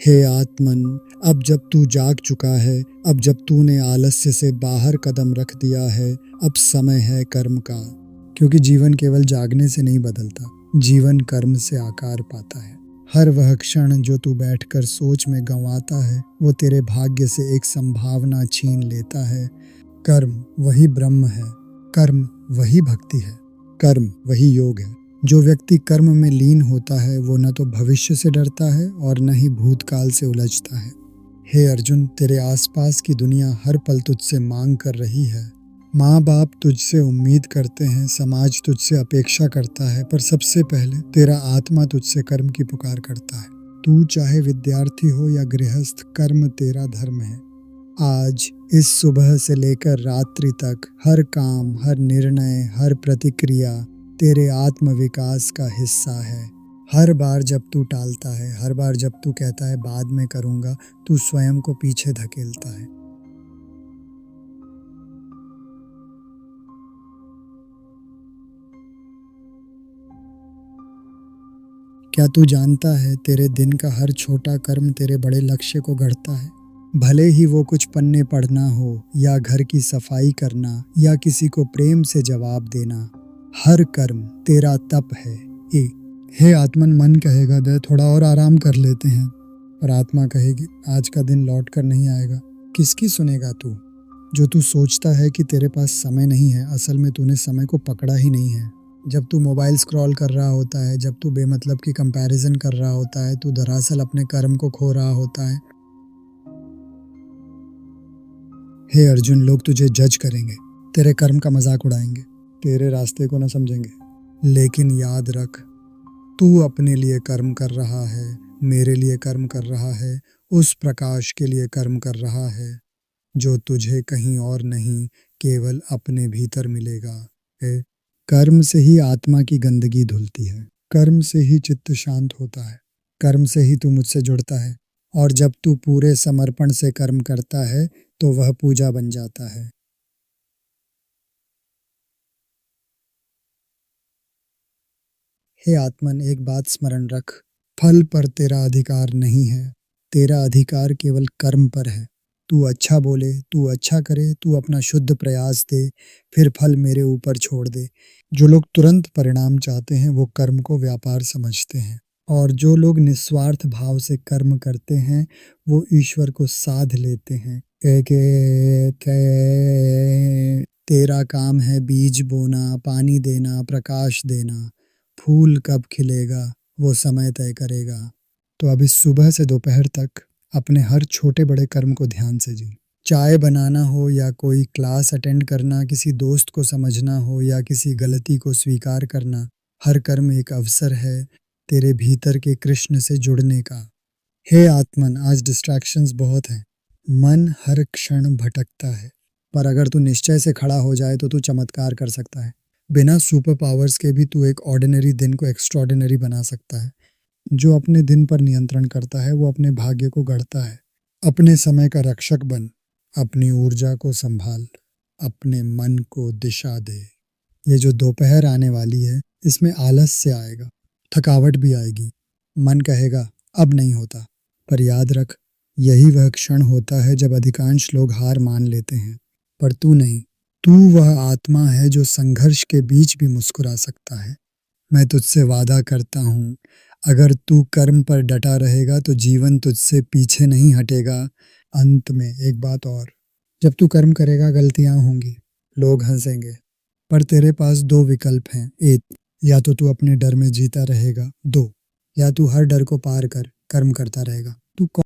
हे आत्मन, अब जब तू जाग चुका है, अब जब तूने आलस्य से बाहर कदम रख दिया है, अब समय है कर्म का। क्योंकि जीवन केवल जागने से नहीं बदलता, जीवन कर्म से आकार पाता है। हर वह क्षण जो तू बैठकर सोच में गंवाता है, वो तेरे भाग्य से एक संभावना छीन लेता है। कर्म वही ब्रह्म है, कर्म वही भक्ति है, कर्म वही योग है। जो व्यक्ति कर्म में लीन होता है वो न तो भविष्य से डरता है और न ही भूतकाल से उलझता है। हे अर्जुन, तेरे आसपास की दुनिया हर पल तुझसे मांग कर रही है। माँ बाप तुझसे उम्मीद करते हैं, समाज तुझसे अपेक्षा करता है, पर सबसे पहले तेरा आत्मा तुझसे कर्म की पुकार करता है। तू चाहे विद्यार्थी हो या गृहस्थ, कर्म तेरा धर्म है। आज इस सुबह से लेकर रात्रि तक हर काम, हर निर्णय, हर प्रतिक्रिया तेरे आत्म विकास का हिस्सा है। हर बार जब तू टालता है, हर बार जब तू कहता है बाद में करूँगा, तू स्वयं को पीछे धकेलता है। क्या तू जानता है, तेरे दिन का हर छोटा कर्म तेरे बड़े लक्ष्य को गढ़ता है। भले ही वो कुछ पन्ने पढ़ना हो, या घर की सफाई करना, या किसी को प्रेम से जवाब देना, हर कर्म तेरा तप है। हे आत्मन, मन कहेगा दे थोड़ा और आराम कर लेते हैं, पर आत्मा कहेगी आज का दिन लौट कर नहीं आएगा। किसकी सुनेगा तू? जो तू सोचता है कि तेरे पास समय नहीं है, असल में तूने समय को पकड़ा ही नहीं है। जब तू मोबाइल स्क्रॉल कर रहा होता है, जब तू बेमतलब की कंपैरिजन कर रहा होता है, तू दरअसल अपने कर्म को खो रहा होता है। हे अर्जुन, लोग तुझे जज करेंगे, तेरे कर्म का मजाक उड़ाएंगे, तेरे रास्ते को न समझेंगे, लेकिन याद रख, तू अपने लिए कर्म कर रहा है, मेरे लिए कर्म कर रहा है, उस प्रकाश के लिए कर्म कर रहा है जो तुझे कहीं और नहीं, केवल अपने भीतर मिलेगा। कर्म से ही आत्मा की गंदगी धुलती है, कर्म से ही चित्त शांत होता है, कर्म से ही तू मुझसे जुड़ता है, और जब तू पूरे समर्पण से कर्म करता है तो वह पूजा बन जाता है। हे आत्मन, एक बात स्मरण रख, फल पर तेरा अधिकार नहीं है, तेरा अधिकार केवल कर्म पर है। तू अच्छा बोले, तू अच्छा करे, तू अपना शुद्ध प्रयास दे, फिर फल मेरे ऊपर छोड़ दे। जो लोग तुरंत परिणाम चाहते हैं वो कर्म को व्यापार समझते हैं, और जो लोग निस्वार्थ भाव से कर्म करते हैं वो ईश्वर को साध लेते हैं। तेरा काम है बीज बोना, पानी देना, प्रकाश देना। फूल कब खिलेगा वो समय तय करेगा। तो अब इस सुबह से दोपहर तक अपने हर छोटे बड़े कर्म को ध्यान से जी। चाय बनाना हो या कोई क्लास अटेंड करना, किसी दोस्त को समझना हो या किसी गलती को स्वीकार करना, हर कर्म एक अवसर है तेरे भीतर के कृष्ण से जुड़ने का। हे आत्मन, आज डिस्ट्रैक्शंस बहुत हैं, मन हर क्षण भटकता है, पर अगर तू निश्चय से खड़ा हो जाए तो तू चमत्कार कर सकता है। बिना सुपर पावर्स के भी तू एक ऑर्डिनरी दिन को एक्स्ट्रॉर्डिनरी बना सकता है। जो अपने दिन पर नियंत्रण करता है वो अपने भाग्य को गढ़ता है। अपने समय का रक्षक बन, अपनी ऊर्जा को संभाल, अपने मन को दिशा दे। ये जो दोपहर आने वाली है, इसमें आलस्य आएगा, थकावट भी आएगी, मन कहेगा अब नहीं होता, पर याद रख, यही वह क्षण होता है जब अधिकांश लोग हार मान लेते हैं, पर तू नहीं। तू वह आत्मा है जो संघर्ष के बीच भी मुस्कुरा सकता है। मैं तुझसे वादा करता हूँ, अगर तू कर्म पर डटा रहेगा तो जीवन तुझसे पीछे नहीं हटेगा। अंत में एक बात और, जब तू कर्म करेगा गलतियां होंगी, लोग हंसेंगे, पर तेरे पास दो विकल्प हैं। एक, या तो तू अपने डर में जीता रहेगा। दो, या तू हर डर को पार कर कर्म करता रहेगा। तू